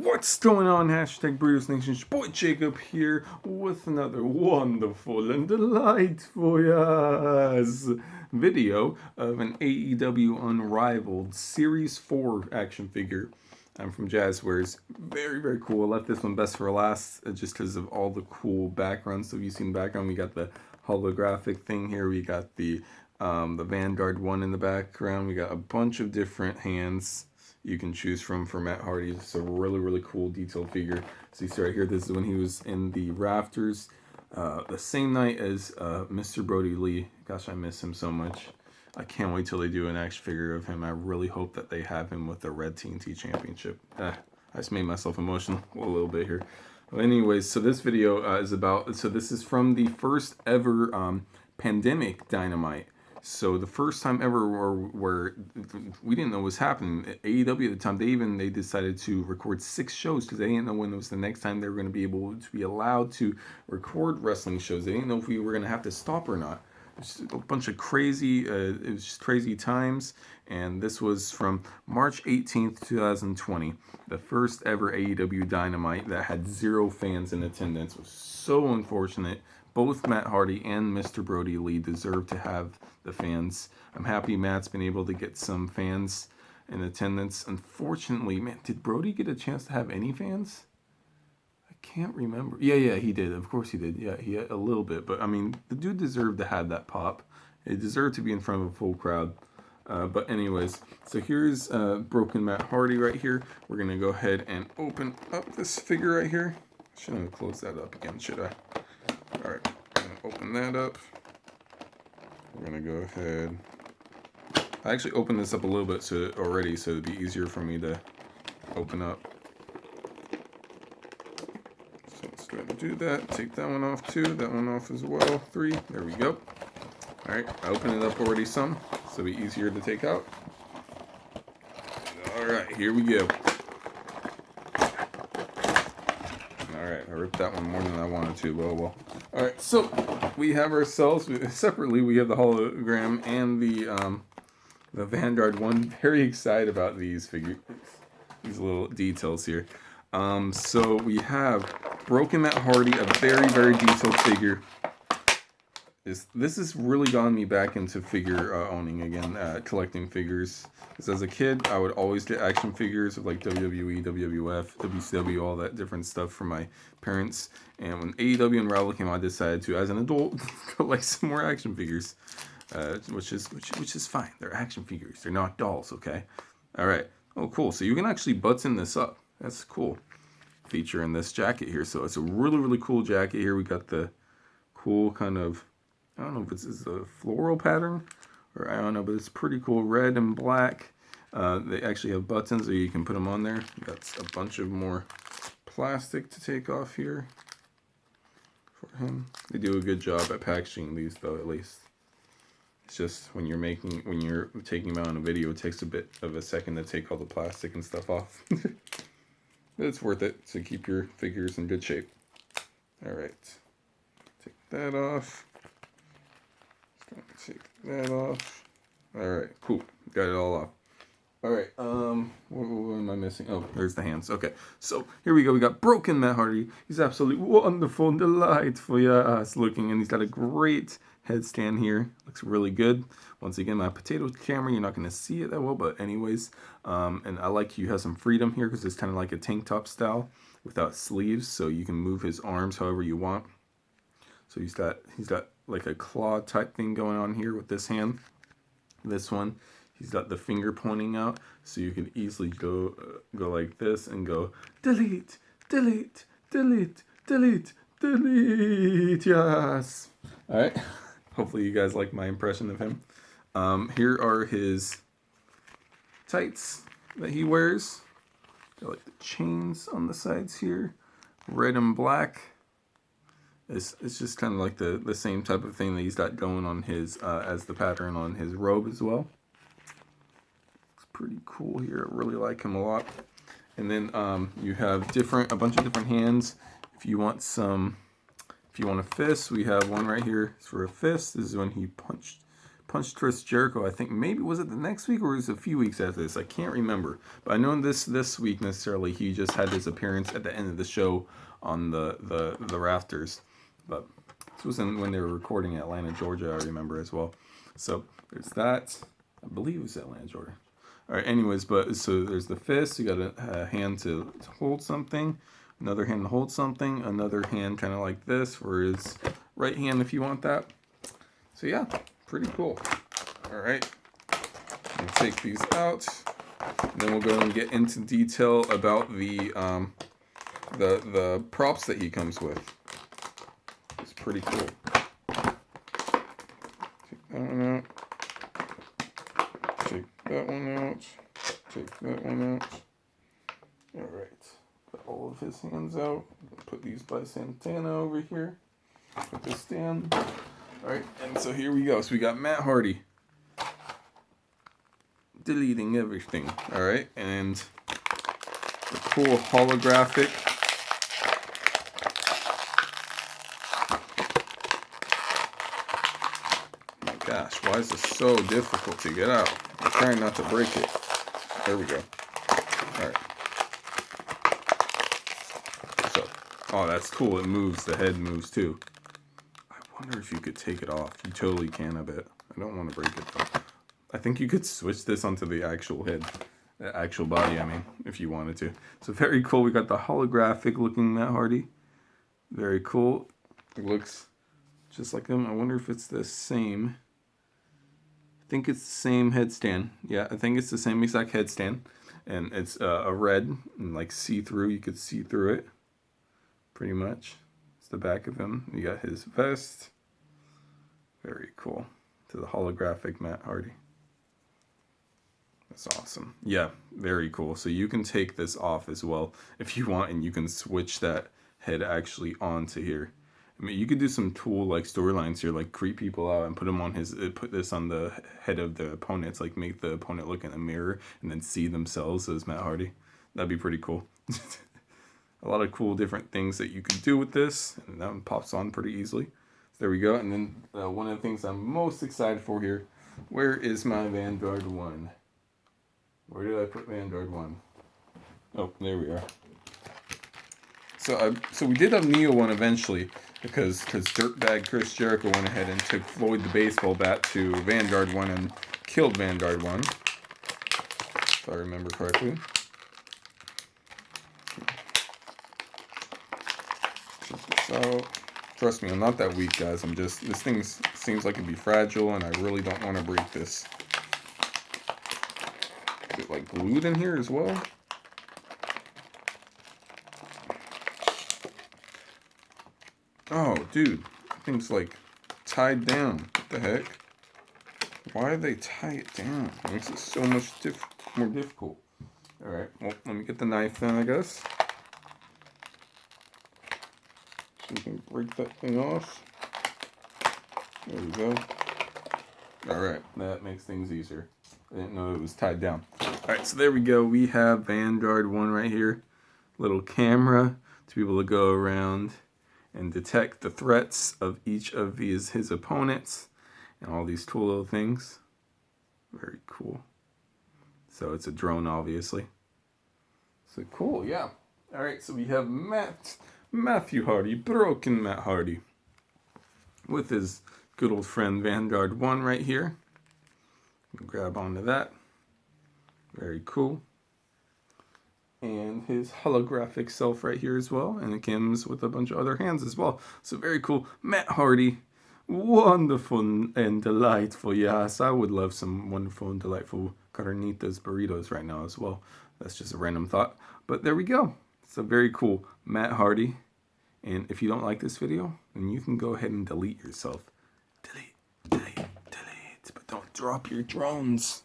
What's going on, hashtag Burritos Nation? It's your boy Jacob here with another wonderful and delightful video of an AEW Unrivaled Series 4 action figure. I'm from Jazzwares. Very, very cool. I left this one best for last just because of all the cool background stuff you see in the background. We got the holographic thing here. We got the Vanguard one in the background. We got a bunch of different hands you can choose from for Matt Hardy. It's a really, really cool detailed figure. So you see right here, this is when he was in the rafters the same night as Mr. Brody Lee. Gosh, I miss him so much. I can't wait till they do an action figure of him. I really hope that they have him with the Red TNT Championship. I just made myself emotional a little bit here. Well, anyways, so this video is about, so this is from the first ever pandemic Dynamite. So the first time ever where we didn't know what was happening. At AEW at the time, they decided to record 6 shows because they didn't know when it was the next time they were going to be able to be allowed to record wrestling shows. They didn't know if we were going to have to stop or not. Just a bunch of crazy, it was just crazy times. And this was from March 18th, 2020. The first ever AEW Dynamite that had 0 fans in attendance. It was so unfortunate. Both Matt Hardy and Mr. Brody Lee deserve to have the fans. I'm happy Matt's been able to get some fans in attendance. Unfortunately, man, did Brody get a chance to have any fans? I can't remember. Yeah, he did. Of course he did. Yeah, he had a little bit. But, I mean, the dude deserved to have that pop. He deserved to be in front of a full crowd. But anyways, so here's Broken Matt Hardy right here. We're going to go ahead and open up this figure right here. Shouldn't have closed that up again, should I? Alright, I'm going to open that up. We're going to go ahead. I actually opened this up a little bit already, so it'd be easier for me to open up. So let's go ahead and do that. Take that one off too. That one off as well. 3. There we go. Alright, I opened it up already some, so it'll be easier to take out. Alright, here we go. Alright, I ripped that one more than I wanted to, but oh well. Alright, so we have ourselves, separately we have the hologram and the Vanguard one. Very excited about these figures, these little details here. So we have Broken Matt Hardy, a very, very detailed figure. This has really gotten me back into figure owning again, collecting figures. Because as a kid, I would always get action figures of like WWE, WWF, WCW, all that different stuff from my parents. And when AEW Unrivaled came out, I decided to, as an adult, collect some more action figures, which is fine. They're action figures. They're not dolls, okay? All right. Oh, cool. So you can actually button this up. That's cool. Feature in this jacket here. So it's a really, really cool jacket here. We got the cool kind of, I don't know if it's a floral pattern or I don't know, but it's pretty cool. Red and black. They actually have buttons so you can put them on there. Got a bunch of more plastic to take off here for him. They do a good job at packaging these though, at least. It's just when you're taking them out on a video, it takes a bit of a second to take all the plastic and stuff off. But it's worth it to keep your figures in good shape. All right, take that off. Take that off. Alright, cool. Got it all off. Alright, what am I missing? Oh, there's the hands. Okay, so here we go. We got Broken Matt Hardy. He's absolutely wonderful and delightful. Yes, looking, and he's got a great headstand here. Looks really good. Once again, my potato camera, you're not going to see it that well, but anyways, and I like you have some freedom here because it's kind of like a tank top style without sleeves, so you can move his arms however you want. So he's got like a claw type thing going on here with this hand. This one, he's got the finger pointing out, so you can easily go like this and go delete, delete, delete, delete, delete. Yes. All right. Hopefully you guys like my impression of him. Here are his tights that he wears. Got like the chains on the sides here, red and black. It's just kind of like the same type of thing that he's got going on his, as the pattern on his robe as well. It's pretty cool here. I really like him a lot. And then you have a bunch of different hands. If you want a fist, we have one right here. It's for a fist. This is when he punched Chris Jericho. I think maybe, was it the next week or was it a few weeks after this? I can't remember. But I know this week necessarily he just had his appearance at the end of the show on the rafters. But this was when they were recording in Atlanta, Georgia, I remember as well. So there's that. I believe it was Atlanta, Georgia. All right, anyways, but so there's the fist. You got a hand to hold something, another hand to hold something, another hand kind of like this for his right hand if you want that. So yeah, pretty cool. All right, we'll take these out, and then we'll go and get into detail about the props that he comes with. It's pretty cool. Take that one out. Take that one out. Take that one out. All right, put all of his hands out. Put these by Santana over here. Put this down. All right, and so here we go. So we got Matt Hardy deleting everything. All right, and the cool holographic. My gosh, why is this so difficult to get out? I'm trying not to break it. There we go. All right. So, oh, that's cool. It moves. The head moves too. I wonder if you could take it off. You totally can, I bet. I don't want to break it though. I think you could switch this onto the actual head. The actual body, I mean, if you wanted to. So very cool. We got the holographic looking Matt Hardy. Very cool. It looks just like him. I wonder if it's the same. I think it's the same headstand. Yeah, I think it's the same exact headstand. And it's a red and like see-through. You could see through it. Pretty much. It's the back of him. You got his vest. Very cool. To the holographic Matt Hardy. That's awesome. Yeah, very cool. So you can take this off as well if you want, and you can switch that head actually onto here. I mean, you could do some tool like storylines here, like creep people out and put them on put this on the head of the opponents, like make the opponent look in the mirror and then see themselves as Matt Hardy. That'd be pretty cool. A lot of cool different things that you could do with this, and that one pops on pretty easily. So there we go. And then one of the things I'm most excited for here, where is my Vanguard 1? Where did I put Vanguard 1? Oh, there we are. So we did have Neo 1 eventually, because Dirtbag Chris Jericho went ahead and took Floyd the baseball bat to Vanguard 1 and killed Vanguard 1, if I remember correctly. Check this out. Trust me, I'm not that weak, guys. This thing seems like it'd be fragile, and I really don't want to break this. Is it like glued in here as well? Oh, dude, thing's like tied down. What the heck? Why do they tie it down? It makes it so much more difficult. All right, well, let me get the knife then, I guess. So we can break that thing off. There we go. All right, that makes things easier. I didn't know it was tied down. All right, so there we go. We have Vanguard 1 right here. Little camera to be able to go around and detect the threats of each of his opponents and all these cool little things. Very cool. So it's a drone, obviously. So cool, yeah. All right, so we have Matthew Hardy, Broken Matt Hardy, with his good old friend Vanguard 1 right here. Grab onto that. Very cool. And his holographic self right here as well. And it comes with a bunch of other hands as well. So very cool. Matt Hardy. Wonderful and delightful. Yes, I would love some wonderful and delightful carnitas burritos right now as well. That's just a random thought. But there we go. So very cool. Matt Hardy. And if you don't like this video, then you can go ahead and delete yourself. Delete. But don't drop your drones.